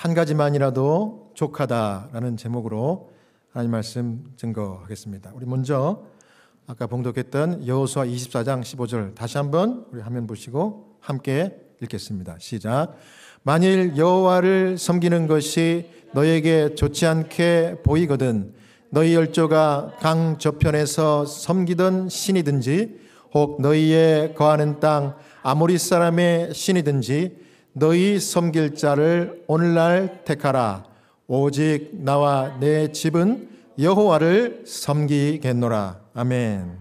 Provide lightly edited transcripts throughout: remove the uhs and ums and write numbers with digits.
한 가지만이라도 족하다라는 제목으로 하나님 말씀 증거하겠습니다. 우리 먼저 아까 봉독했던 여호수아 24장 15절 다시 한번 우리 화면 보시고 함께 읽겠습니다. 시작. 만일 여호와를 섬기는 것이 너에게 좋지 않게 보이거든 너희 열조가 강 저편에서 섬기던 신이든지 혹 너희의 거하는 땅 아모리 사람의 신이든지 너희 섬길 자를 오늘날 택하라. 오직 나와 내 집은 여호와를 섬기겠노라. 아멘.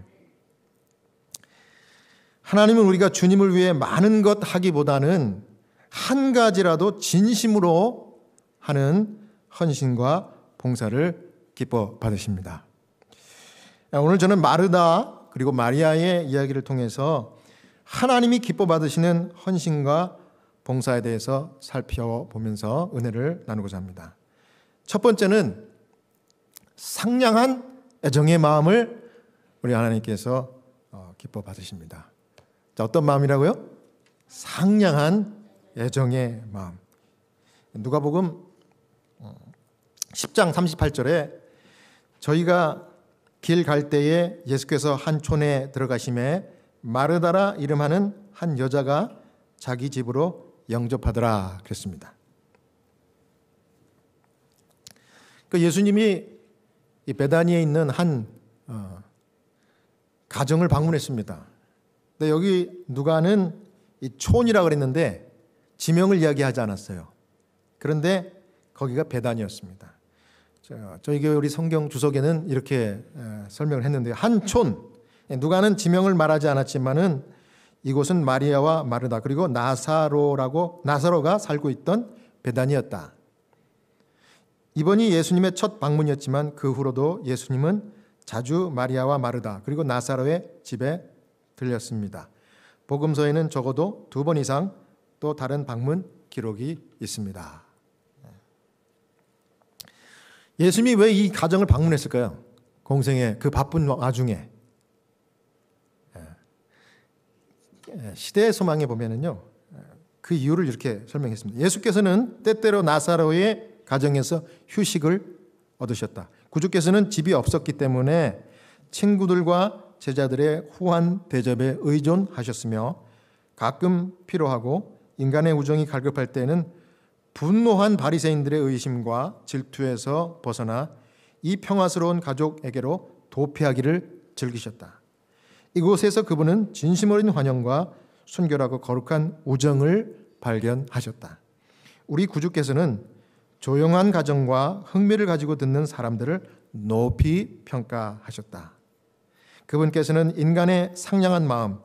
하나님은 우리가 주님을 위해 많은 것 하기보다는 한 가지라도 진심으로 하는 헌신과 봉사를 기뻐 받으십니다. 오늘 저는 마르다 그리고 마리아의 이야기를 통해서 하나님이 기뻐 받으시는 헌신과 봉사에 대해서 살펴보면서 은혜를 나누고자 합니다. 첫 번째는 상냥한 애정의 마음을 우리 하나님께서 기뻐 받으십니다. 자, 어떤 마음이라고요? 상냥한 애정의 마음. 누가복음 10장 38절에 저희가 길 갈 때에 예수께서 한 촌에 들어가심에 마르다라 이름하는 한 여자가 자기 집으로 영접하더라 그랬습니다. 예수님이 이 베다니에 있는 한 가정을 방문했습니다. 근데 여기 누가는 이 촌이라고 그랬는데 지명을 이야기하지 않았어요. 그런데 거기가 베다니였습니다. 저희 교회 우리 성경 주석에는 이렇게 설명을 했는데 한 촌, 누가는 지명을 말하지 않았지만은 이곳은 마리아와 마르다 그리고 나사로가 살고 있던 베다니였다. 이번이 예수님의 첫 방문이었지만 그 후로도 예수님은 자주 마리아와 마르다 그리고 나사로의 집에 들렸습니다. 복음서에는 적어도 2번 이상 또 다른 방문 기록이 있습니다. 예수님이 왜 이 가정을 방문했을까요? 공생의 그 바쁜 와중에. 시대의 소망에 보면은요, 그 이유를 이렇게 설명했습니다. 예수께서는 때때로 나사로의 가정에서 휴식을 얻으셨다. 구주께서는 집이 없었기 때문에 친구들과 제자들의 후한 대접에 의존하셨으며 가끔 필요하고 인간의 우정이 갈급할 때는 분노한 바리새인들의 의심과 질투에서 벗어나 이 평화스러운 가족에게로 도피하기를 즐기셨다. 이곳에서 그분은 진심 어린 환영과 순결하고 거룩한 우정을 발견하셨다. 우리 구주께서는 조용한 가정과 흥미를 가지고 듣는 사람들을 높이 평가하셨다. 그분께서는 인간의 상냥한 마음,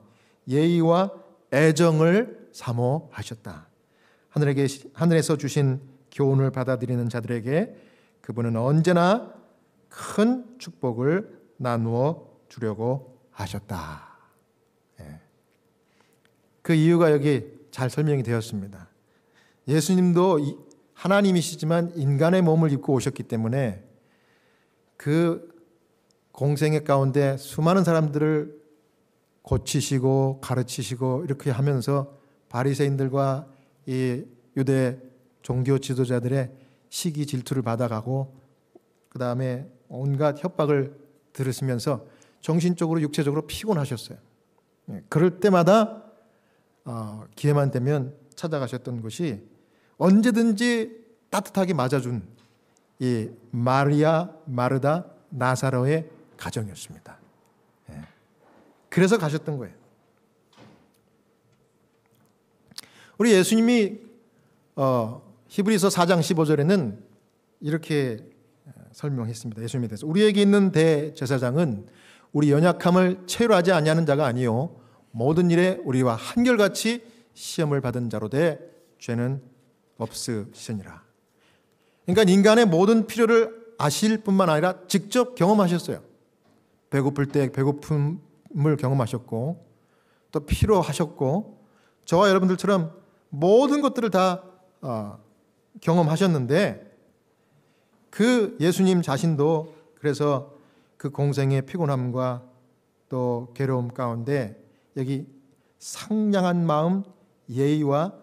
예의와 애정을 사모하셨다. 하늘에서 주신 교훈을 받아들이는 자들에게 그분은 언제나 큰 축복을 나누어 주려고 하셨다. 그 이유가 여기 잘 설명이 되었습니다. 예수님도 하나님이시지만 인간의 몸을 입고 오셨기 때문에 그 공생애 가운데 수많은 사람들을 고치시고 가르치시고 이렇게 하면서 바리새인들과 이 유대 종교 지도자들의 시기 질투를 받아가고 그 다음에 온갖 협박을 들으시면서 정신적으로 육체적으로 피곤하셨어요. 그럴 때마다 기회만 되면 찾아가셨던 곳이 언제든지 따뜻하게 맞아준 이 마리아, 마르다, 나사로의 가정이었습니다. 그래서 가셨던 거예요. 우리 예수님이 히브리서 4장 15절에는 이렇게 설명했습니다. 예수님에 대해서 우리에게 있는 대제사장은 우리 연약함을 체휼하지 아니하는 자가 아니요 모든 일에 우리와 한결같이 시험을 받은 자로 돼 죄는 없으시니라. 그러니까 인간의 모든 필요를 아실 뿐만 아니라 직접 경험하셨어요. 배고플 때 배고픔을 경험하셨고 또 피로하셨고 저와 여러분들처럼 모든 것들을 다 경험하셨는데 그 예수님 자신도 그래서 그 공생의 피곤함과 또 괴로움 가운데 여기 상냥한 마음, 예의와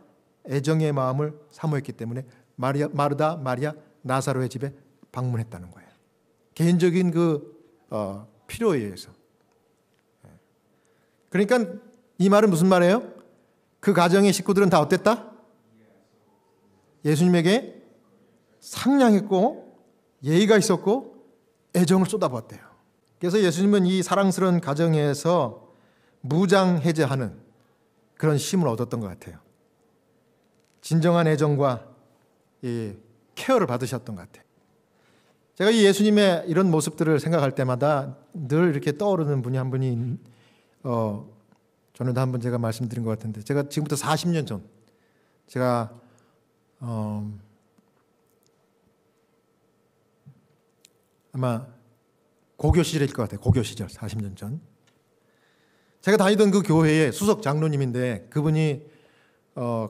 애정의 마음을 사모했기 때문에 마르다, 마리아, 나사로의 집에 방문했다는 거예요. 개인적인 필요에 의해서. 그러니까 이 말은 무슨 말이에요? 그 가정의 식구들은 다 어땠다? 예수님에게 상냥했고 예의가 있었고 애정을 쏟아부었대요. 그래서 예수님은 이 사랑스러운 가정에서 무장해제하는 그런 쉼을 얻었던 것 같아요. 진정한 애정과 이 케어를 받으셨던 것 같아요. 제가 이 예수님의 이런 모습들을 생각할 때마다 늘 이렇게 떠오르는 분이 한 분이 전에도 한번 제가 말씀드린 것 같은데, 제가 지금부터 40년 전 제가 아마 고교 시절일 것 같아요. 고교 시절 40년 전 제가 다니던 그 교회의 수석 장로님인데 그분이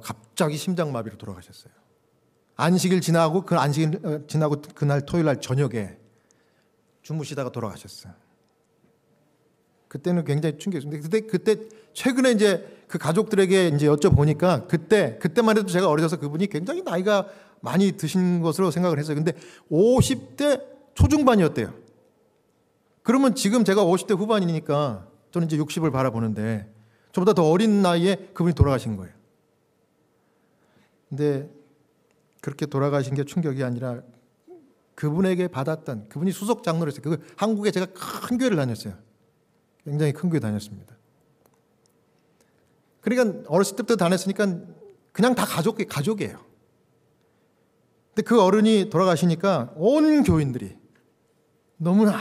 갑자기 심장마비로 돌아가셨어요. 안식일 지나고 그 안식일 지나고 그날 토요일 날 저녁에 주무시다가 돌아가셨어요. 그때는 굉장히 충격이었는데 그때 최근에 이제 그 가족들에게 이제 여쭤보니까 그때만 해도 제가 어려서 그분이 굉장히 나이가 많이 드신 것으로 생각을 했어요. 근데 50대 초중반이었대요. 그러면 지금 제가 50대 후반이니까 저는 이제 60을 바라보는데 저보다 더 어린 나이에 그분이 돌아가신 거예요. 근데 그렇게 돌아가신 게 충격이 아니라 그분에게 받았던, 그분이 수석 장로였어요. 그 한국에 제가 큰 교회를 다녔어요. 굉장히 큰 교회 다녔습니다. 그러니까 어렸을 때부터 다녔으니까 그냥 다 가족이에요. 근데 그 어른이 돌아가시니까 온 교인들이 너무나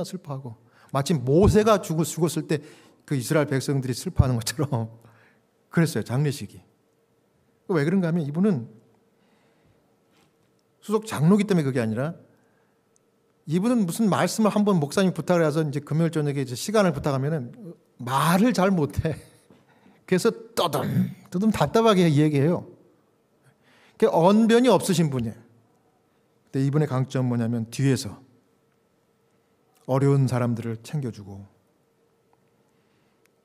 슬퍼하고, 마치 모세가 죽었을 때 그 이스라엘 백성들이 슬퍼하는 것처럼 그랬어요. 장례식이. 왜 그런가 하면 이분은 수석 장로기 때문에 그게 아니라 이분은 무슨 말씀을 한번 목사님 부탁을 해서 이제 금요일 저녁에 이제 시간을 부탁하면은 말을 잘 못해. 그래서 떠듬 답답하게 얘기해요. 언변이 없으신 분이에요. 근데 이분의 강점은 뭐냐면 뒤에서 어려운 사람들을 챙겨주고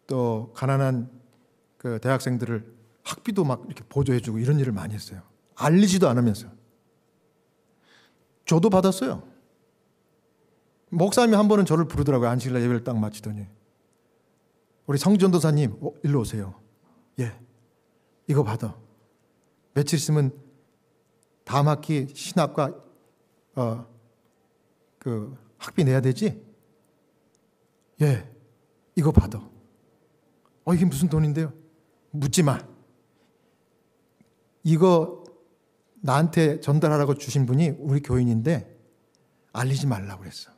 또 가난한 그 대학생들을 학비도 막 이렇게 보조해주고 이런 일을 많이 했어요. 알리지도 않으면서. 저도 받았어요. 목사님이 한 번은 저를 부르더라고요. 안식일날 예배를 딱 마치더니 우리 성전도사님 일로 오세요. 예, 이거 받아. 며칠 있으면 다음 학기 신학과 그 학비 내야 되지? 예, 이거 받아. 이게 무슨 돈인데요? 묻지 마. 이거 나한테 전달하라고 주신 분이 우리 교인인데 알리지 말라고 그랬어.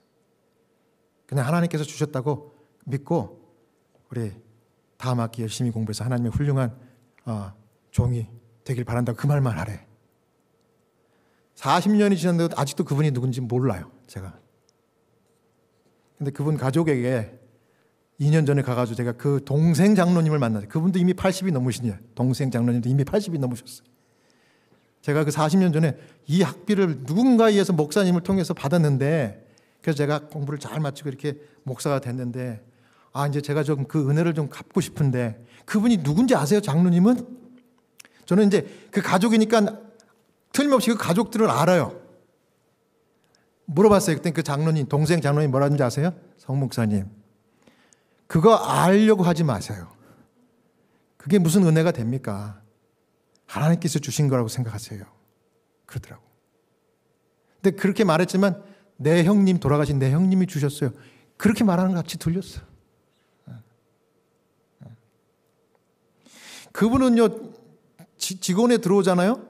그냥 하나님께서 주셨다고 믿고 우리 다음 학기 열심히 공부해서 하나님의 훌륭한 종이 되길 바란다고 그 말만 하래. 40년이 지났는데도 아직도 그분이 누군지 몰라요. 제가. 근데 그분 가족에게 2년 전에 가가지고 제가 그 동생 장로님을 만났어요. 그분도 이미 80이 넘으시네요. 동생 장로님도 이미 80이 넘으셨어요. 제가 그 40년 전에 이 학비를 누군가에 의해서 목사님을 통해서 받았는데, 그래서 제가 공부를 잘 마치고 이렇게 목사가 됐는데, 이제 제가 좀 그 은혜를 좀 갚고 싶은데, 그분이 누군지 아세요? 장로님은? 저는 이제 그 가족이니까 틀림없이 그 가족들을 알아요. 물어봤어요. 그때 그 장로님, 동생 장로님 뭐라 하는지 아세요? 성 목사님, 그거 알려고 하지 마세요. 그게 무슨 은혜가 됩니까? 하나님께서 주신 거라고 생각하세요. 그러더라고. 근데 그렇게 말했지만 내 형님, 돌아가신 내 형님이 주셨어요. 그렇게 말하는 것 같이 들렸어. 그분은요, 직원에 들어오잖아요.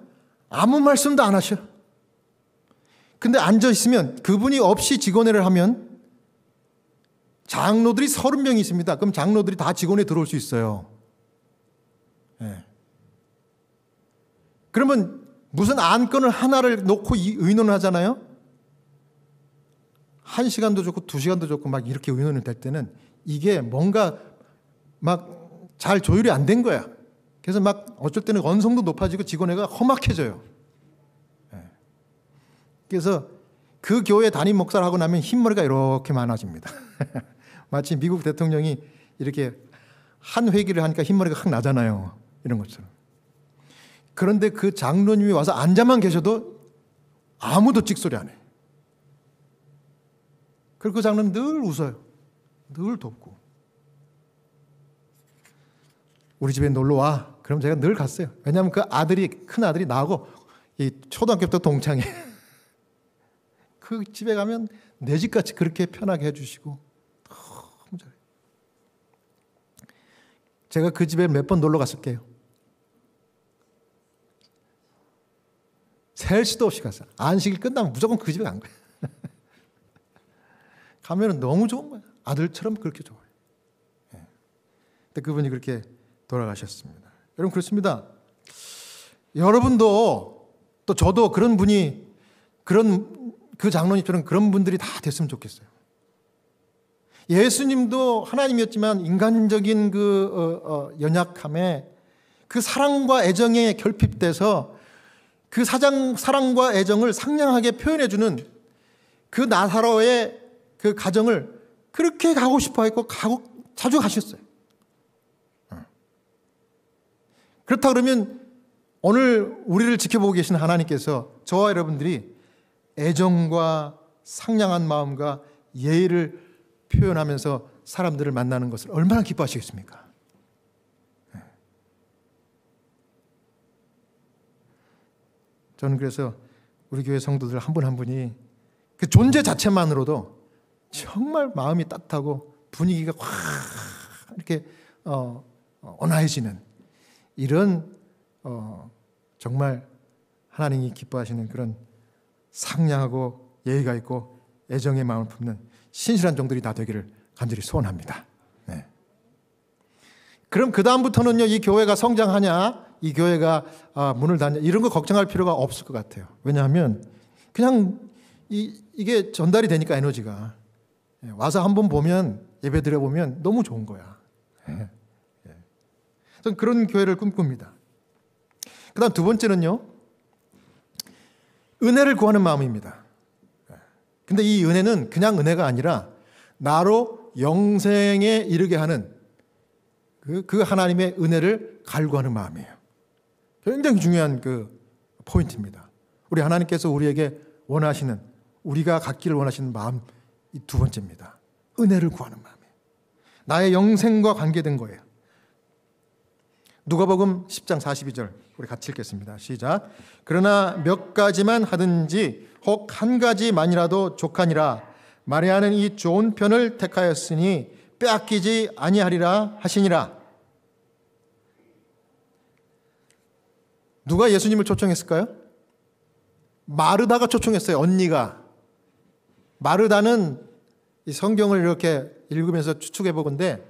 아무 말씀도 안 하셔. 근데 앉아있으면, 그분이 없이 직원회를 하면 장로들이 30명이 있습니다. 그럼 장로들이 다 직원에 들어올 수 있어요. 네. 그러면 무슨 안건을 하나를 놓고 의논을 하잖아요. 1시간도 좋고 2시간도 좋고 막 이렇게 의논이 될 때는 이게 뭔가 막 잘 조율이 안 된 거야. 그래서 막 어쩔 때는 언성도 높아지고 직원회가 험악해져요. 네. 그래서 그 교회 담임 목사를 하고 나면 흰머리가 이렇게 많아집니다. 마치 미국 대통령이 이렇게 한 회기를 하니까 흰머리가 확 나잖아요. 이런 것처럼. 그런데 그 장로님이 와서 앉아만 계셔도 아무도 찍소리 안 해. 그리고 그 장로는 늘 웃어요. 늘 돕고. 우리 집에 놀러 와. 그럼 제가 늘 갔어요. 왜냐하면 그 아들이, 큰 아들이 나하고 이 초등학교 때 동창이에요. 그 집에 가면 내 집같이 그렇게 편하게 해주시고 너무 잘해요. 제가 그 집에 몇 번 놀러 갔을게요. 셀 수도 없이 갔어요. 안식일 끝나면 무조건 그 집에 간 거예요. 가면은 너무 좋은 거예요. 아들처럼 그렇게 좋아요. 근데 그분이 그렇게 돌아가셨습니다. 여러분 그렇습니다. 여러분도 또 저도 그런 분이 그 장로님처럼 그런 분들이 다 됐으면 좋겠어요. 예수님도 하나님이었지만 인간적인 연약함에 그 사랑과 애정에 결핍돼서 그 사랑과 애정을 상냥하게 표현해주는 그 나사로의 그 가정을 그렇게 가고 싶어 했고 자주 가셨어요. 그렇다 그러면 오늘 우리를 지켜보고 계신 하나님께서 저와 여러분들이 애정과 상냥한 마음과 예의를 표현하면서 사람들을 만나는 것을 얼마나 기뻐하시겠습니까? 저는 그래서 우리 교회 성도들 한 분 한 분이 그 존재 자체만으로도 정말 마음이 따뜻하고 분위기가 확 이렇게 온화해지는 이런 정말 하나님이 기뻐하시는 그런 상냥하고 예의가 있고 애정의 마음을 품는 신실한 종들이 다 되기를 간절히 소원합니다. 네. 그럼 그 다음부터는요, 이 교회가 성장하냐, 이 교회가 문을 닫냐 이런 거 걱정할 필요가 없을 것 같아요. 왜냐하면 그냥 이게 전달이 되니까 에너지가 와서 한번 보면 예배 드려보면 너무 좋은 거야. 저는 그런 교회를 꿈꿉니다. 그 다음 두 번째는요, 은혜를 구하는 마음입니다. 근데 이 은혜는 그냥 은혜가 아니라 나로 영생에 이르게 하는 그 하나님의 은혜를 갈구하는 마음이에요. 굉장히 중요한 그 포인트입니다. 우리 하나님께서 우리에게 원하시는, 우리가 갖기를 원하시는 마음, 이 두 번째입니다. 은혜를 구하는 마음이에요. 나의 영생과 관계된 거예요. 누가복음 10장 42절 우리 같이 읽겠습니다. 시작. 그러나 몇 가지만 하든지 혹 한 가지만이라도 족하니라. 마리아는 이 좋은 편을 택하였으니 빼앗기지 아니하리라 하시니라. 누가 예수님을 초청했을까요? 마르다가 초청했어요. 언니가. 마르다는 이 성경을 이렇게 읽으면서 추측해 보건대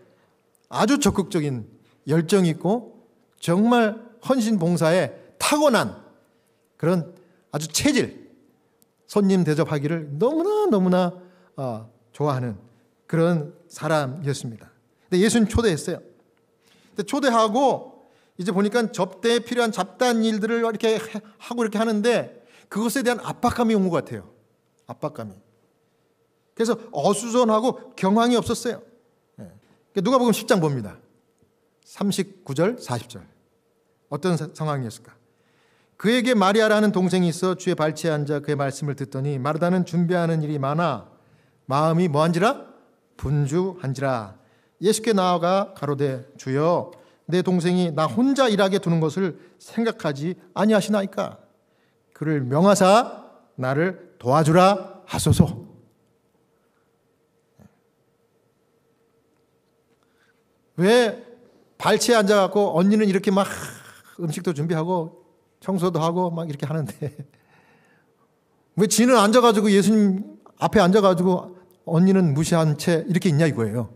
아주 적극적인 열정이 있고 정말 헌신 봉사에 타고난 그런 아주 체질, 손님 대접하기를 너무나 좋아하는 그런 사람이었습니다. 근데 예수님 초대했어요. 근데 초대하고 이제 보니까 접대에 필요한 잡다한 일들을 이렇게 하고 이렇게 하는데 그것에 대한 압박감이 온 것 같아요. 압박감이. 그래서 어수선하고 경황이 없었어요. 누가복음 10장 봅니다. 39절, 40절. 어떤 상황이었을까? 그에게 마리아라는 동생이 있어 주의 발치에 앉아 그의 말씀을 듣더니 마르다는 준비하는 일이 많아 마음이 뭐한지라? 분주한지라. 예수께 나아가 가로되 주여 내 동생이 나 혼자 일하게 두는 것을 생각하지 아니하시나이까? 그를 명하사 나를 도와주라 하소서. 왜 발치에 앉아갖고 언니는 이렇게 막 음식도 준비하고 청소도 하고 막 이렇게 하는데 왜 지는 앉아가지고 예수님 앞에 앉아가지고 언니는 무시한 채 이렇게 있냐 이거예요.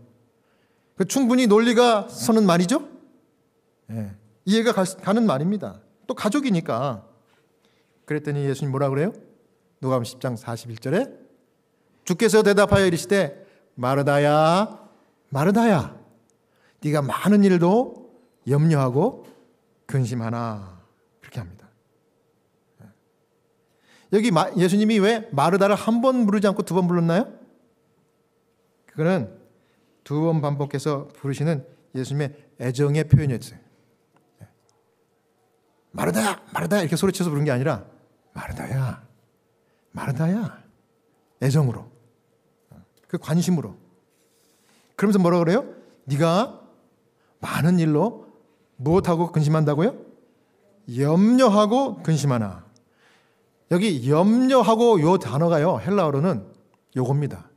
충분히 논리가 서는 말이죠. 이해가 가는 말입니다. 또 가족이니까. 그랬더니 예수님 뭐라 그래요? 누가복음 10장 41절에 주께서 대답하여 이르시되 마르다야 마르다야 네가 많은 일도 염려하고 근심하나. 그렇게 합니다. 여기 예수님이 왜 마르다를 한 번 부르지 않고 두 번 불렀나요? 그거는 두 번 반복해서 부르시는 예수님의 애정의 표현이었어요. 마르다야, 마르다야 이렇게 소리쳐서 부른 게 아니라 마르다야, 마르다야. 애정으로, 그 관심으로. 그러면서 뭐라 그래요? 네가 많은 일로 무엇하고 근심한다고요? 염려하고 근심하나. 여기 염려하고 요 단어가요, 헬라어로는 요겁니다.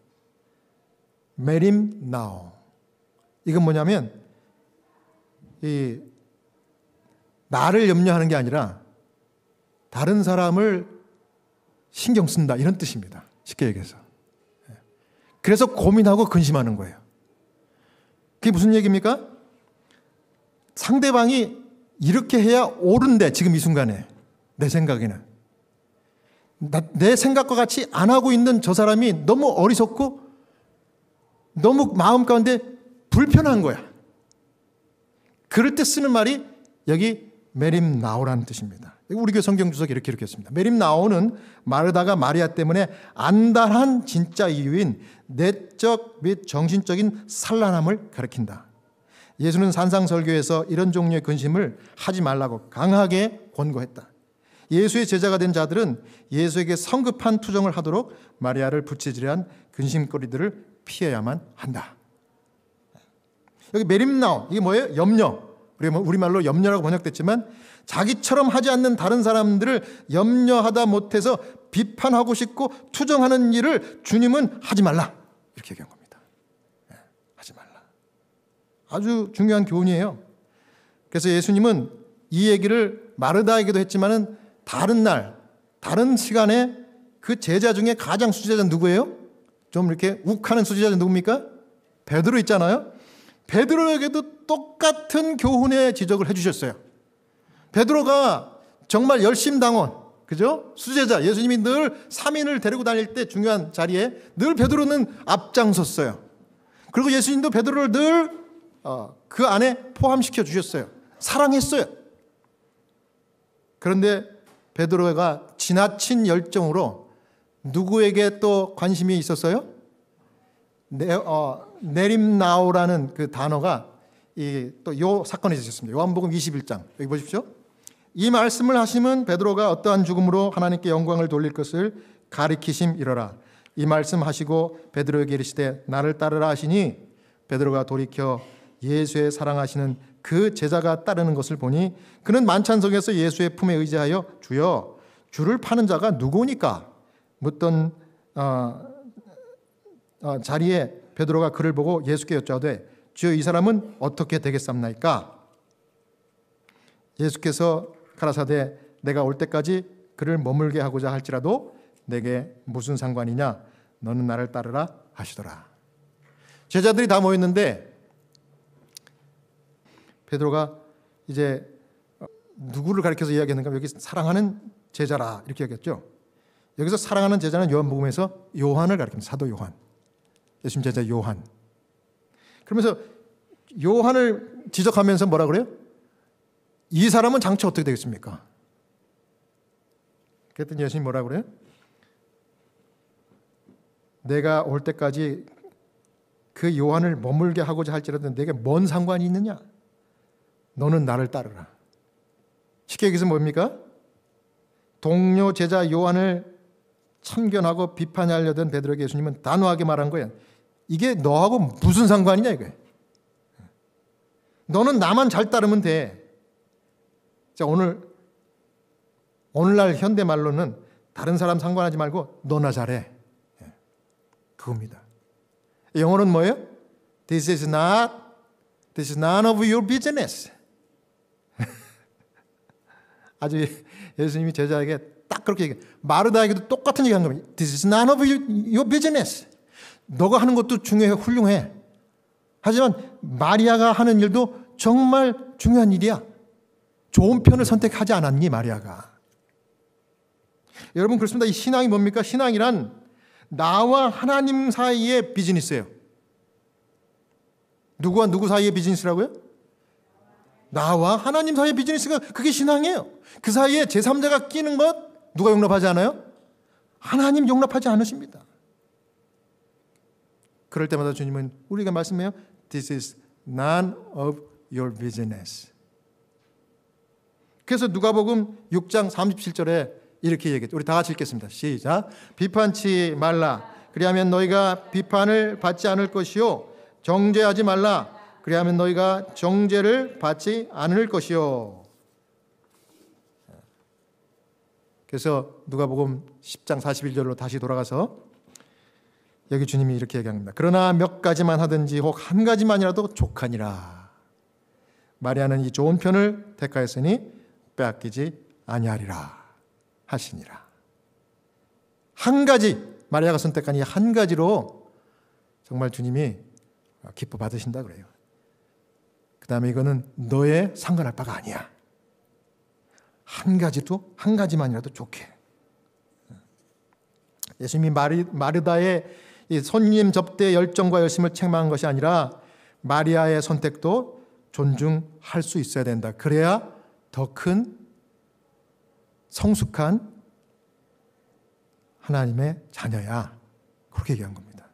메림 나오. 이건 뭐냐면 이 나를 염려하는 게 아니라 다른 사람을 신경 쓴다, 이런 뜻입니다. 쉽게 얘기해서. 그래서 고민하고 근심하는 거예요. 그게 무슨 얘기입니까? 상대방이 이렇게 해야 옳은데, 지금 이 순간에 내 생각에는 내 생각과 같이 안 하고 있는 저 사람이 너무 어리석고 너무 마음 가운데 불편한 거야. 그럴 때 쓰는 말이 여기 메림 나오라는 뜻입니다. 우리 교회 성경 주석에 이렇게 했습니다. 메림 나오는 마르다가 마리아 때문에 안달한 진짜 이유인 내적 및 정신적인 산란함을 가리킨다. 예수는 산상설교에서 이런 종류의 근심을 하지 말라고 강하게 권고했다. 예수의 제자가 된 자들은 예수에게 성급한 투정을 하도록 마리아를 부채질한 근심거리들을 피해야만 한다. 여기 메림나오, 이게 뭐예요? 염려. 우리말로 염려라고 번역됐지만 자기처럼 하지 않는 다른 사람들을 염려하다 못해서 비판하고 싶고 투정하는 일을 주님은 하지 말라, 이렇게 얘기한 겁니다. 하지 말라. 아주 중요한 교훈이에요. 그래서 예수님은 이 얘기를 마르다에게도 했지만은 다른 날, 다른 시간에 그 제자 중에 가장 수제자는 누구예요? 좀 이렇게 욱하는 수제자는 누굽니까? 베드로 있잖아요. 베드로에게도 똑같은 교훈의 지적을 해주셨어요. 베드로가 정말 열심당원, 그죠? 수제자, 예수님이 늘 3인을 데리고 다닐 때 중요한 자리에 늘 베드로는 앞장섰어요. 그리고 예수님도 베드로를 늘 그 안에 포함시켜 주셨어요. 사랑했어요. 그런데 베드로가 지나친 열정으로 누구에게 또 관심이 있었어요? 내림나오라는 그 단어가 또 요 사건에 있었습니다. 요한복음 21장 여기 보십시오. 이 말씀을 하시면 베드로가 어떠한 죽음으로 하나님께 영광을 돌릴 것을 가리키심이러라. 이 말씀하시고 베드로에게 이르시되 나를 따르라 하시니 베드로가 돌이켜 예수의 사랑하시는 그 제자가 따르는 것을 보니 그는 만찬석에서 예수의 품에 의지하여 주여 주를 파는 자가 누구니까 묻던 자리에 베드로가 그를 보고 예수께 여짜오되 주여 이 사람은 어떻게 되겠사옵나이까? 예수께서 가라사대 내가 올 때까지 그를 머물게 하고자 할지라도 내게 무슨 상관이냐? 너는 나를 따르라 하시더라. 제자들이 다 모였는데 베드로가 이제 누구를 가리켜서 이야기했는가? 여기 사랑하는 제자라 이렇게 얘기했죠. 여기서 사랑하는 제자는 요한복음에서 요한을 가리킵니다. 사도 요한. 예수님 제자 요한. 그러면서 요한을 지적하면서 뭐라 그래요? 이 사람은 장차 어떻게 되겠습니까? 그랬더니 예수님 뭐라 그래요? 내가 올 때까지 그 요한을 머물게 하고자 할지라도 내게 뭔 상관이 있느냐? 너는 나를 따르라. 쉽게 얘기해서 뭡니까? 동료 제자 요한을 참견하고 비판하려던 베드로에게 예수님은 단호하게 말한 거예요. 이게 너하고 무슨 상관이냐 이거예요. 너는 나만 잘 따르면 돼. 자, 오늘날 현대말로는 다른 사람 상관하지 말고 너나 잘해. 그겁니다. 영어로는 뭐예요? This is none of your business. 아주 예수님이 제자에게 딱 그렇게 얘기해요. 마르다에게도 똑같은 얘기 한 겁니다. This is none of your business. 너가 하는 것도 중요해, 훌륭해. 하지만 마리아가 하는 일도 정말 중요한 일이야. 좋은 편을 선택하지 않았니, 마리아가? 여러분 그렇습니다. 이 신앙이 뭡니까? 신앙이란 나와 하나님 사이의 비즈니스예요. 누구와 누구 사이의 비즈니스라고요? 나와 하나님 사이의 비즈니스가 그게 신앙이에요. 그 사이에 제3자가 끼는 것 누가 용납하지 않아요? 하나님 용납하지 않으십니다. 그럴 때마다 주님은 우리가 말씀해요. This is none of your business. 그래서 누가복음 6장 37절에 이렇게 얘기했죠. 우리 다 같이 읽겠습니다. 시작. 비판치 말라. 그리하면 너희가 비판을 받지 않을 것이요. 정죄하지 말라. 그리하면 너희가 정죄를 받지 않을 것이요. 그래서 누가복음 10장 41절로 다시 돌아가서 여기 주님이 이렇게 얘기합니다. 그러나 몇 가지만 하든지 혹 한 가지만이라도 족하니라. 마리아는 이 좋은 편을 택하였으니 빼앗기지 아니하리라 하시니라. 한 가지, 마리아가 선택한 이 한 가지로 정말 주님이 기뻐 받으신다 그래요. 그 다음에 이거는 너의 상관할 바가 아니야. 한 가지만이라도 좋게. 예수님이 마르다의 이 손님 접대 열정과 열심을 책망한 것이 아니라 마리아의 선택도 존중할 수 있어야 된다. 그래야 더 큰 성숙한 하나님의 자녀야. 그렇게 얘기한 겁니다.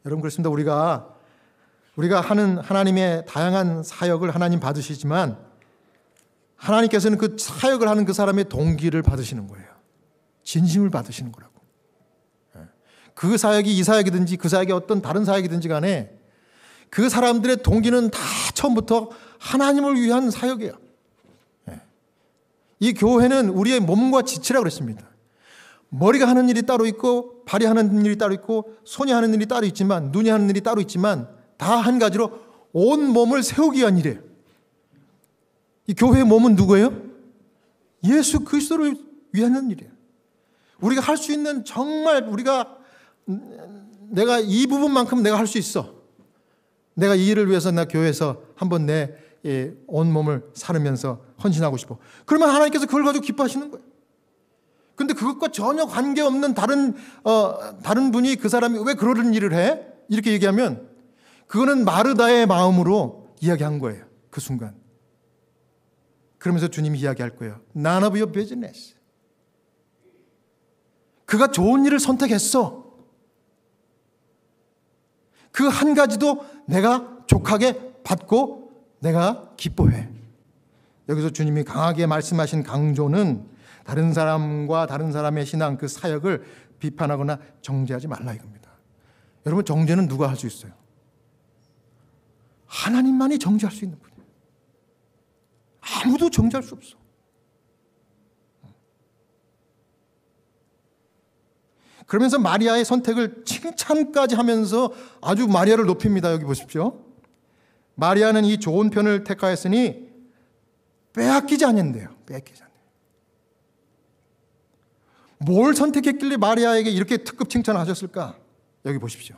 여러분 그렇습니다. 우리가 하는 하나님의 다양한 사역을 하나님 받으시지만 하나님께서는 그 사역을 하는 그 사람의 동기를 받으시는 거예요. 진심을 받으시는 거라고. 그 사역이 이 사역이든지 그 사역이 어떤 다른 사역이든지 간에 그 사람들의 동기는 다 처음부터 하나님을 위한 사역이에요. 이 교회는 우리의 몸과 지체라고 그랬습니다. 머리가 하는 일이 따로 있고 발이 하는 일이 따로 있고 손이 하는 일이 따로 있지만 눈이 하는 일이 따로 있지만 다 한 가지로 온 몸을 세우기 위한 일이에요. 이 교회의 몸은 누구예요? 예수 그리스도를 위한 일이에요. 우리가 할 수 있는 정말 내가 이 부분만큼 내가 할 수 있어. 내가 이 일을 위해서 나 교회에서 한번 내 온 몸을 사르면서 헌신하고 싶어. 그러면 하나님께서 그걸 가지고 기뻐하시는 거예요. 근데 그것과 전혀 관계없는 다른 분이 그 사람이 왜 그러는 일을 해? 이렇게 얘기하면 그거는 마르다의 마음으로 이야기한 거예요. 그 순간. 그러면서 주님이 이야기할 거예요. None of your business. 그가 좋은 일을 선택했어. 그 한 가지도 내가 족하게 받고 내가 기뻐해. 여기서 주님이 강하게 말씀하신 강조는 다른 사람과 다른 사람의 신앙 그 사역을 비판하거나 정죄하지 말라 이겁니다. 여러분 정죄는 누가 할 수 있어요? 하나님만이 정죄할 수 있는 분이에요. 아무도 정죄할 수 없어. 그러면서 마리아의 선택을 칭찬까지 하면서 아주 마리아를 높입니다. 여기 보십시오. 마리아는 이 좋은 편을 택하였으니 빼앗기지 않는데요. 빼앗기지 않는데요. 뭘 선택했길래 마리아에게 이렇게 특급 칭찬을 하셨을까? 여기 보십시오.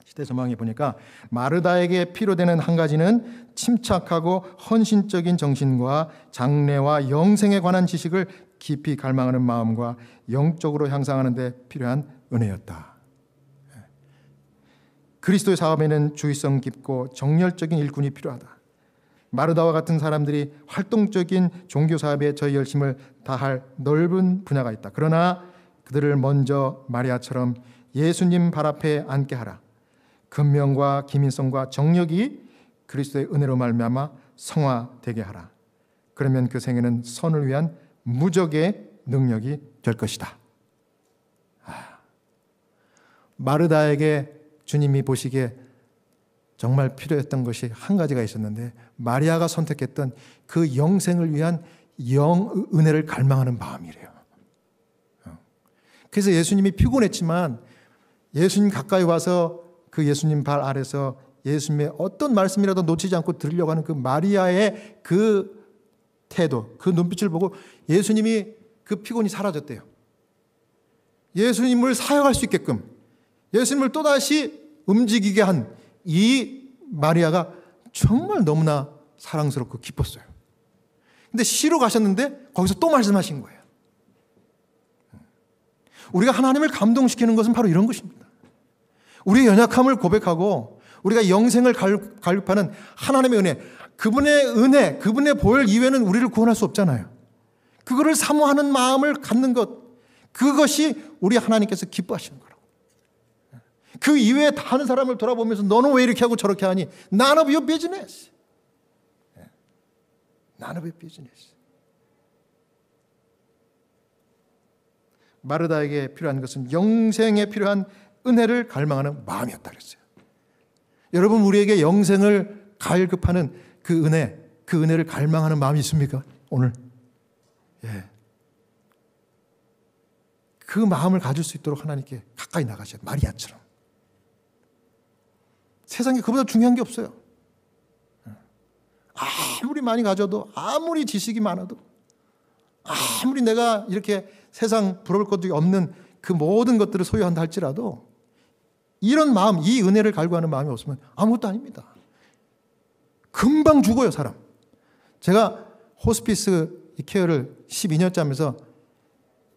시대서망에 보니까 마르다에게 필요되는 한 가지는 침착하고 헌신적인 정신과 장래와 영생에 관한 지식을 깊이 갈망하는 마음과 영적으로 향상하는 데 필요한 은혜였다. 그리스도의 사업에는 주의성 깊고 정열적인 일꾼이 필요하다. 마르다와 같은 사람들이 활동적인 종교 사업에 저희 열심을 다할 넓은 분야가 있다. 그러나 그들을 먼저 마리아처럼 예수님 발 앞에 앉게 하라. 근면과 기민성과 정력이 그리스도의 은혜로 말미암아 성화되게 하라. 그러면 그 생애는 선을 위한 무적의 능력이 될 것이다. 마르다에게 주님이 보시기에 정말 필요했던 것이 한 가지가 있었는데 마리아가 선택했던 그 영생을 위한 은혜를 갈망하는 마음이래요. 그래서 예수님이 피곤했지만 예수님 가까이 와서 그 예수님 발 아래서 예수님의 어떤 말씀이라도 놓치지 않고 들으려고 하는 그 마리아의 그 태도, 그 눈빛을 보고 예수님이 그 피곤이 사라졌대요. 예수님을 사역할 수 있게끔 예수님을 또다시 움직이게 한 이 마리아가 정말 너무나 사랑스럽고 기뻤어요. 근데 쉬러 가셨는데 거기서 또 말씀하신 거예요. 우리가 하나님을 감동시키는 것은 바로 이런 것입니다. 우리의 연약함을 고백하고 우리가 영생을 갈급하는 하나님의 은혜, 그분의 보혈 이외에는 우리를 구원할 수 없잖아요. 그거를 사모하는 마음을 갖는 것, 그것이 우리 하나님께서 기뻐하시는 거라고. 그 이외에 다른 사람을 돌아보면서 너는 왜 이렇게 하고 저렇게 하니? None of your business. None of your business. 마르다에게 필요한 것은 영생에 필요한 은혜를 갈망하는 마음이었다 그랬어요. 여러분, 우리에게 영생을 갈급하는 그 은혜를 갈망하는 마음이 있습니까? 오늘. 예. 그 마음을 가질 수 있도록 하나님께 가까이 나가셔야 돼요. 마리아처럼. 세상에 그보다 중요한 게 없어요. 아무리 많이 가져도, 아무리 지식이 많아도, 아무리 내가 이렇게 세상 부러울 것도 없는 그 모든 것들을 소유한다 할지라도 이런 마음, 이 은혜를 갈구하는 마음이 없으면 아무것도 아닙니다. 금방 죽어요, 사람. 제가 호스피스 케어를 12년째 하면서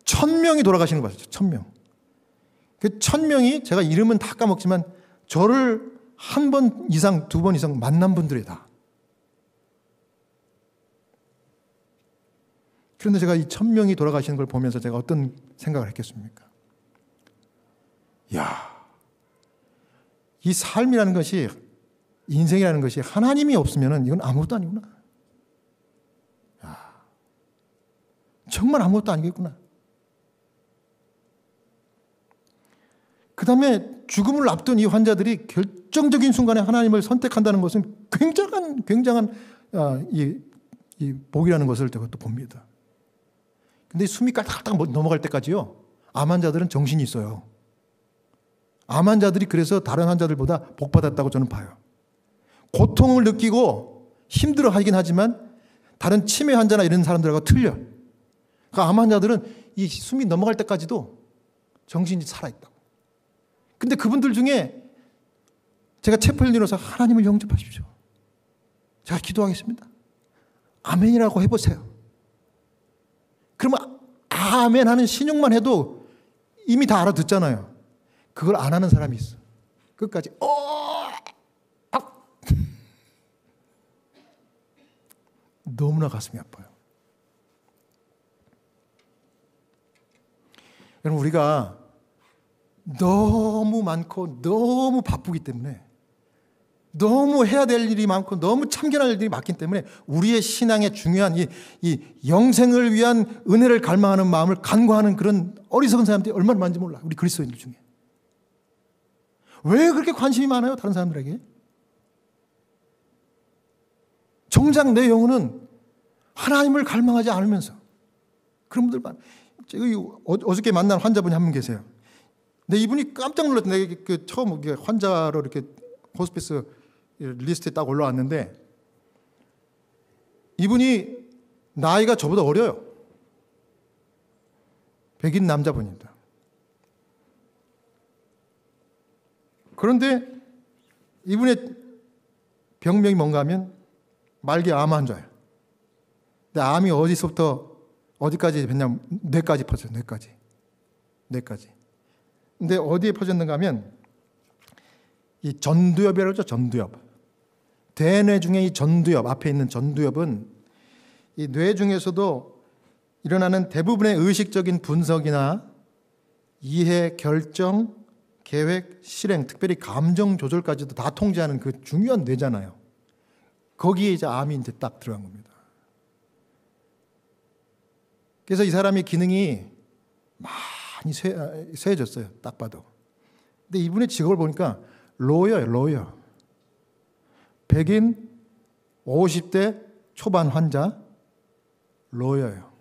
1000명이 돌아가시는 거 봤어요. 1000명. 그 1000명이 제가 이름은 다 까먹지만 저를 한 번 이상, 두 번 이상 만난 분들이다. 그런데 제가 이 1000명이 돌아가시는 걸 보면서 제가 어떤 생각을 했겠습니까? 야, 이 삶이라는 것이, 인생이라는 것이 하나님이 없으면 이건 아무것도 아니구나. 야, 정말 아무것도 아니겠구나. 그 다음에 죽음을 앞둔 이 환자들이 결정적인 순간에 하나님을 선택한다는 것은 굉장한 이 복이라는 것을 제가 또 봅니다. 근데 숨이 깔딱깔딱 넘어갈 때까지요, 암 환자들은 정신이 있어요. 암 환자들이 그래서 다른 환자들보다 복받았다고 저는 봐요. 고통을 느끼고 힘들어 하긴 하지만 다른 치매 환자나 이런 사람들하고 틀려. 그러니까 암 환자들은 이 숨이 넘어갈 때까지도 정신이 살아있다고. 근데 그분들 중에 제가 채플 일어서 하나님을 영접하십시오. 제가 기도하겠습니다. 아멘이라고 해보세요. 그러면 아멘 하는 신용만 해도 이미 다 알아듣잖아요. 그걸 안 하는 사람이 있어. 끝까지 너무나 가슴이 아파요. 여러분, 우리가 너무 많고 너무 바쁘기 때문에, 너무 해야 될 일이 많고 너무 참견할 일이 많기 때문에 우리의 신앙의 중요한 이 영생을 위한 은혜를 갈망하는 마음을 간구하는 그런 어리석은 사람들이 얼마나 많은지 몰라. 우리 그리스도인들 중에. 왜 그렇게 관심이 많아요, 다른 사람들에게? 정작 내 영혼은 하나님을 갈망하지 않으면서 그런 분들 많아요. 어저께 만난 환자분이 한 분 계세요. 근데 이분이 깜짝 놀랐어요. 내가 그 처음 환자로 이렇게 호스피스 리스트에 딱 올라왔는데, 이분이 나이가 저보다 어려요. 백인 남자분입니다. 그런데 이분의 병명이 뭔가 하면 말기 암 환자예요. 근데 암이 어디서부터 어디까지 됐냐면 뇌까지 퍼져요. 뇌까지. 근데 어디에 퍼졌는가 하면 이 전두엽이라고 하죠. 전두엽. 대뇌 중에 이 전두엽, 앞에 있는 전두엽은 이 뇌 중에서도 일어나는 대부분의 의식적인 분석이나 이해, 결정, 계획, 실행, 특별히 감정 조절까지도 다 통제하는 그 중요한 뇌잖아요. 거기에 이제 암이 이제 딱 들어간 겁니다. 그래서 이 사람의 기능이 많이 쇠해졌어요. 딱 봐도. 근데 이분의 직업을 보니까 로여예요. 백인 50대 초반 환자 로여예요.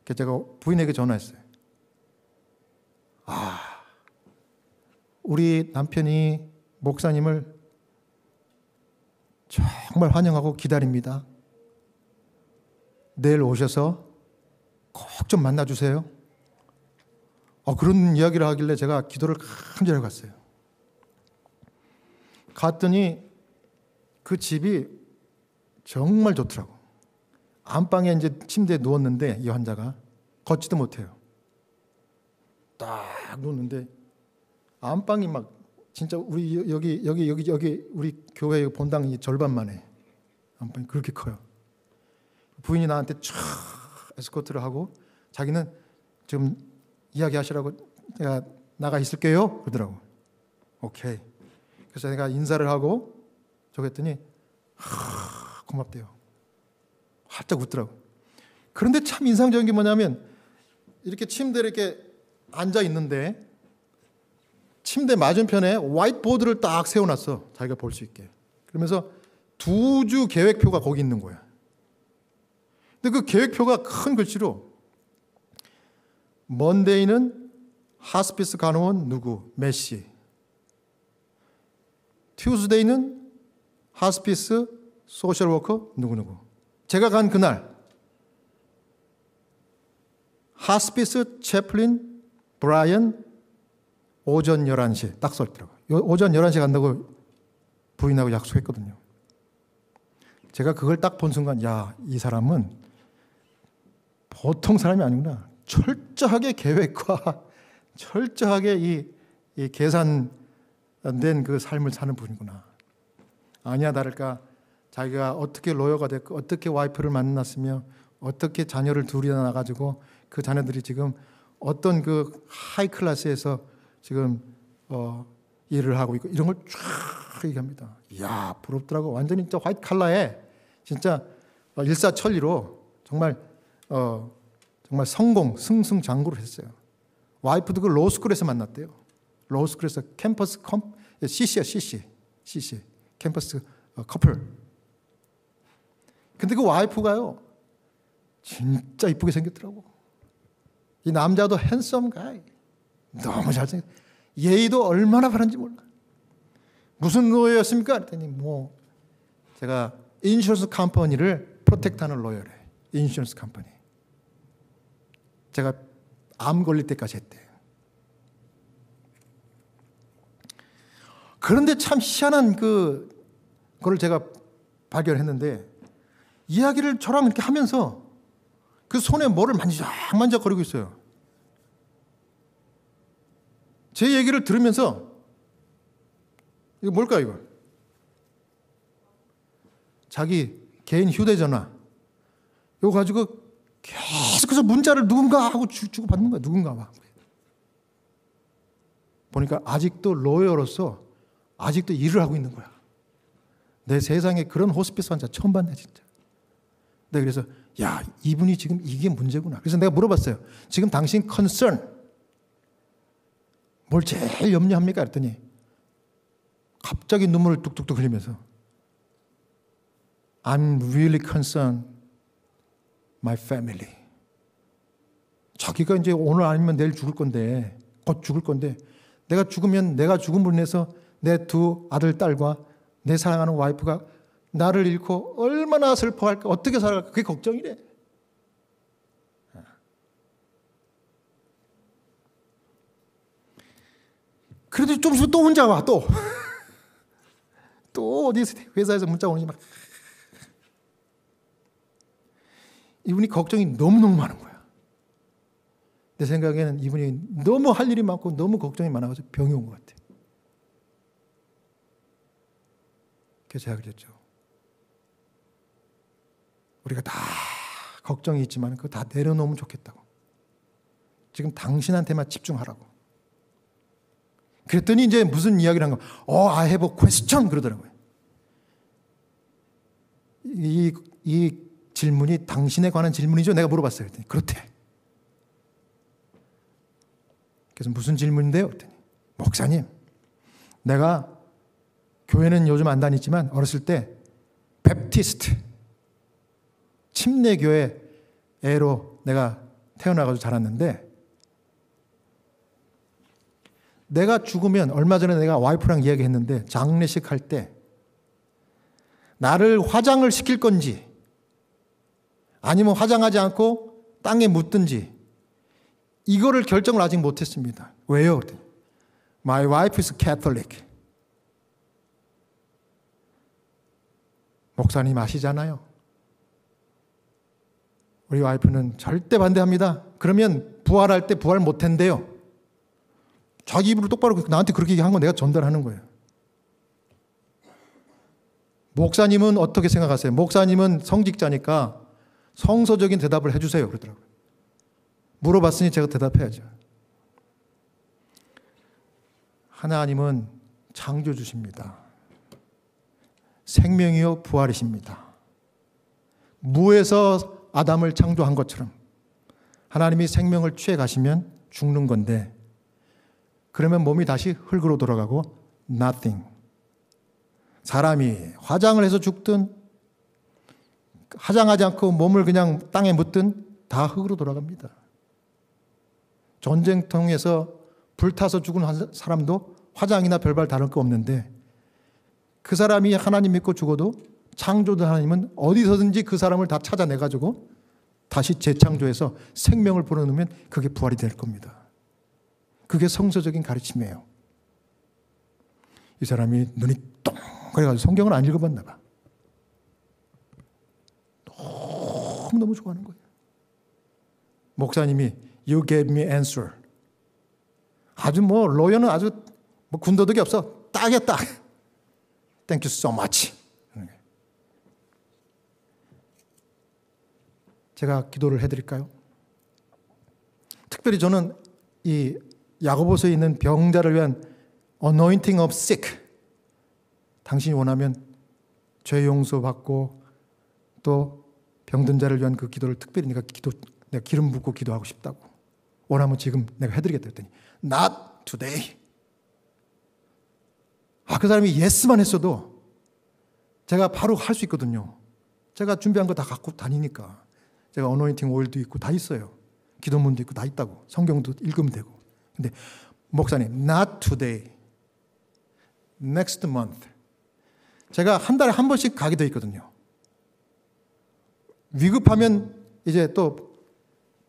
그래서 제가 부인에게 전화했어요. 우리 남편이 목사님을 정말 환영하고 기다립니다. 내일 오셔서 꼭 좀 만나주세요. 그런 이야기를 하길래 제가 기도를 간절히 갔어요. 갔더니 그 집이 정말 좋더라고. 안방에 이제 침대에 누웠는데 이 환자가 걷지도 못해요. 딱 누웠는데 안방이 막 진짜 우리 여기 우리 교회 본당 절반만 해. 안방이 그렇게 커요. 부인이 나한테 촥 에스코트를 하고 자기는 좀 이야기하시라고 제가 나가 있을게요. 그러더라고. 오케이. 그래서 내가 인사를 하고 저거 했더니 고맙대요. 활짝 웃더라고. 그런데 참 인상적인 게 뭐냐면 이렇게 침대에 이렇게 앉아 있는데 침대 맞은편에 화이트보드를 딱 세워놨어. 자기가 볼 수 있게. 그러면서 2주 계획표가 거기 있는 거야. 근데 그 계획표가 큰 글씨로 먼데이는 하스피스 간호원 누구 메시, 튜즈데이는 하스피스 소셜워커 누구누구. 제가 간 그날 하스피스 채플린 브라이언 오전 11시 딱 써있더라고요. 오전 11시에 간다고 부인하고 약속했거든요. 제가 그걸 딱 본 순간 야, 이 사람은 보통 사람이 아니구나. 철저하게 계획과 철저하게 이 계산된 그 삶을 사는 분이구나. 아니야 다를까 자기가 어떻게 로여가 됐고 어떻게 와이프를 만났으며 어떻게 자녀를 둘이나 낳아가지고 그 자녀들이 지금 어떤 그 하이 클래스에서 지금 일을 하고 있고 이런 걸 쫙 얘기합니다. 이야 부럽더라고. 완전히 진짜 화이트 칼라에 진짜 일사천리로 정말 성공 승승장구를 했어요. 와이프도 그 로스쿨에서 만났대요. 로스쿨에서 캠퍼스 CC야 CC 캠퍼스 커플. 근데 그 와이프가요 진짜 이쁘게 생겼더라고. 이 남자도 핸섬 가이. 너무 잘생겼. 예의도 얼마나 바른지 몰라. 무슨 로여였습니까? 그랬더니 뭐 제가 인슈런스 컴퍼니를 프로텍트하는 로여래. 인슈런스 컴퍼니. 제가 암 걸릴 때까지 했대. 그런데 참 희한한 그걸 제가 발견했는데 이야기를 저랑 이렇게 하면서 그 손에 뭐를 만지작거리고 있어요. 제 얘기를 들으면서 이거 뭘까요, 이거? 자기 개인 휴대전화 이거 가지고 계속해서 문자를 누군가 하고 주고 받는 거야. 누군가 막. 보니까 아직도 로여로서 아직도 일을 하고 있는 거야. 내 세상에 그런 호스피스 환자 처음 봤네 진짜. 내가 그래서 야 이분이 지금 이게 문제구나. 그래서 내가 물어봤어요. 지금 당신 컨선 뭘 제일 염려합니까? 그랬더니 갑자기 눈물을 뚝뚝뚝 흘리면서 I'm really concerned my family. 자기가 이제 오늘 아니면 내일 죽을 건데 곧 죽을 건데 내가 죽으면 내가 죽음으로 인해서 내 2 아들 딸과 내 사랑하는 와이프가 나를 잃고 얼마나 슬퍼할까 어떻게 살아갈까 그게 걱정이래. 그래도 좀 있으면 또 문자 와 또. 또 어디서 회사에서 문자 오니 막 이분이 걱정이 너무너무 많은 거야. 내 생각에는 이분이 너무 할 일이 많고 너무 걱정이 많아서 병이 온 것 같아. 그래서 제가 그랬죠. 우리가 다 걱정이 있지만 그거 다 내려놓으면 좋겠다고. 지금 당신한테만 집중하라고. 그랬더니 이제 무슨 이야기를 한 거야. I have a question 그러더라고요. 이 질문이 당신에 관한 질문이죠? 내가 물어봤어요. 그랬더니 그렇대. 그래서 무슨 질문인데요? 그랬더니 목사님, 내가 교회는 요즘 안 다니지만 어렸을 때 베프티스트 침례교회 애로 내가 태어나가지고 자랐는데 내가 죽으면 얼마 전에 내가 와이프랑 이야기했는데 장례식 할 때 나를 화장을 시킬 건지 아니면 화장하지 않고 땅에 묻든지 이거를 결정을 아직 못했습니다. 왜요? My wife is Catholic. 목사님 아시잖아요. 우리 와이프는 절대 반대합니다. 그러면 부활할 때 부활 못한대요. 자기 입으로 똑바로 나한테 그렇게 얘기한 거 내가 전달하는 거예요. 목사님은 어떻게 생각하세요? 목사님은 성직자니까 성서적인 대답을 해주세요. 그러더라고요. 물어봤으니 제가 대답해야죠. 하나님은 창조주십니다. 생명이요 부활이십니다. 무에서 아담을 창조한 것처럼 하나님이 생명을 취해 가시면 죽는 건데, 그러면 몸이 다시 흙으로 돌아가고 nothing. 사람이 화장을 해서 죽든 화장하지 않고 몸을 그냥 땅에 묻든 다 흙으로 돌아갑니다. 전쟁통에서 불타서 죽은 사람도 화장이나 별발 다를 거 없는데, 그 사람이 하나님 믿고 죽어도 창조된 하나님은 어디서든지 그 사람을 다 찾아내가지고 다시 재창조해서 생명을 불어넣으면 그게 부활이 될 겁니다. 그게 성서적인 가르침이에요. 이 사람이 눈이 똥 그래가지고 성경을 안 읽어봤나 봐. 너무 좋아하는 거예요. 목사님이 You gave me answer. 아주 로여는 아주 군더더기 없어. 딱이야 딱. Thank you so much. 제가 기도를 해드릴까요? 특별히 저는 이 야고보서에 있는 병자를 위한 anointing of sick, 당신이 원하면 죄 용서받고 또 병든 자를 위한 그 기도를 특별히 내가 기름 붓고 기도하고 싶다고, 원하면 지금 내가 해드리겠다 했더니 not today. 그 사람이 예스만 했어도 제가 바로 할 수 있거든요. 제가 준비한 거 다 갖고 다니니까. 제가 어노인팅 오일도 있고 다 있어요. 기도문도 있고 다 있다고. 성경도 읽으면 되고. 근데 목사님, not today. next month. 제가 한 달에 한 번씩 가게 돼 있거든요. 위급하면 이제 또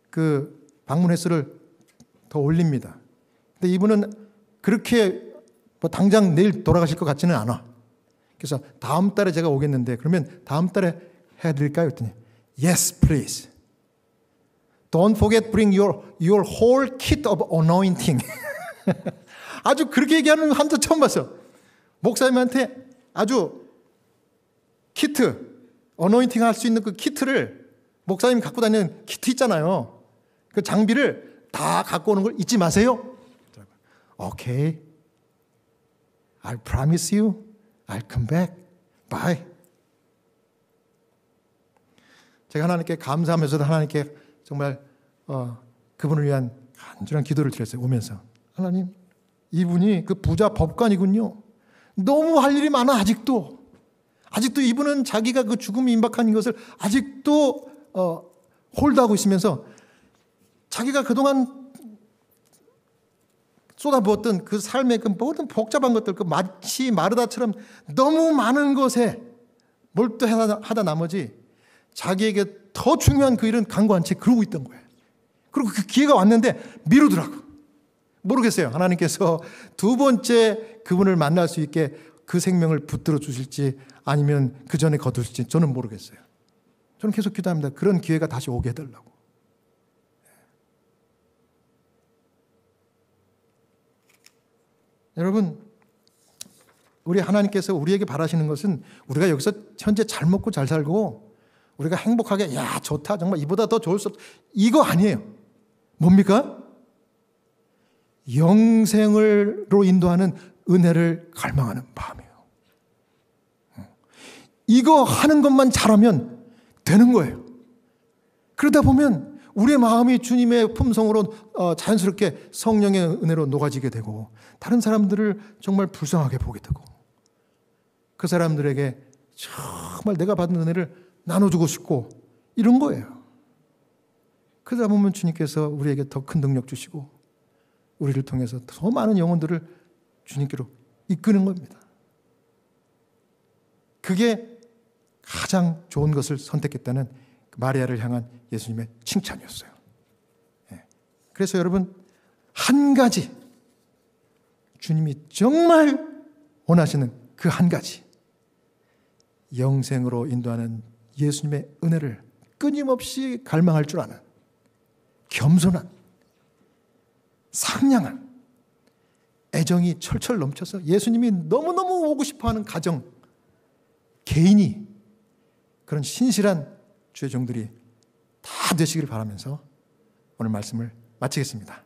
그 방문 횟수를 더 올립니다. 근데 이분은 그렇게 당장 내일 돌아가실 것 같지는 않아. 그래서 다음 달에 제가 오겠는데 그러면 다음 달에 해드릴까요? 했더니 Yes, please. Don't forget bring your whole kit of anointing. 아주 그렇게 얘기하는 한도 처음 봤어. 목사님한테 아주 키트, 어노인팅 할 수 있는 그 키트를, 목사님이 갖고 다니는 키트 있잖아요. 그 장비를 다 갖고 오는 걸 잊지 마세요. Okay. I'll promise you I'll come back. Bye. 제가 하나님께 감사하면서도 하나님께 정말 그분을 위한 간절한 기도를 드렸어요. 오면서 하나님, 이분이 그 부자 법관이군요. 너무 할 일이 많아. 아직도 이분은 자기가 그 죽음이 임박한 것을 아직도 홀드하고 있으면서 자기가 그동안 쏟아부었던 그 삶의 그 모든 복잡한 것들, 그 마치 마르다처럼 너무 많은 것에 몰두하다 나머지 자기에게 더 중요한 그 일은 간과한 채 그러고 있던 거예요. 그리고 그 기회가 왔는데 미루더라고. 모르겠어요. 하나님께서 두 번째 그분을 만날 수 있게 그 생명을 붙들어 주실지 아니면 그 전에 거두실지 저는 모르겠어요. 저는 계속 기도합니다. 그런 기회가 다시 오게 해달라고. 여러분, 우리 하나님께서 우리에게 바라시는 것은 우리가 여기서 현재 잘 먹고 잘 살고 우리가 행복하게, 야 좋다, 정말 이보다 더 좋을 수 없다, 이거 아니에요. 뭡니까? 영생으로 인도하는 은혜를 갈망하는 마음이에요. 이거 하는 것만 잘하면 되는 거예요. 그러다 보면 우리의 마음이 주님의 품성으로 자연스럽게 성령의 은혜로 녹아지게 되고 다른 사람들을 정말 불쌍하게 보게 되고 그 사람들에게 정말 내가 받은 은혜를 나눠주고 싶고 이런 거예요. 그러다 보면 주님께서 우리에게 더 큰 능력 주시고 우리를 통해서 더 많은 영혼들을 주님께로 이끄는 겁니다. 그게 가장 좋은 것을 선택했다는 마리아를 향한 예수님의 칭찬이었어요. 그래서 여러분, 한 가지 주님이 정말 원하시는 그 한 가지, 영생으로 인도하는 예수님의 은혜를 끊임없이 갈망할 줄 아는 겸손한 상냥한 애정이 철철 넘쳐서 예수님이 너무너무 오고 싶어하는 가정, 개인이 그런 신실한 주의 종들이 다 되시길 바라면서 오늘 말씀을 마치겠습니다.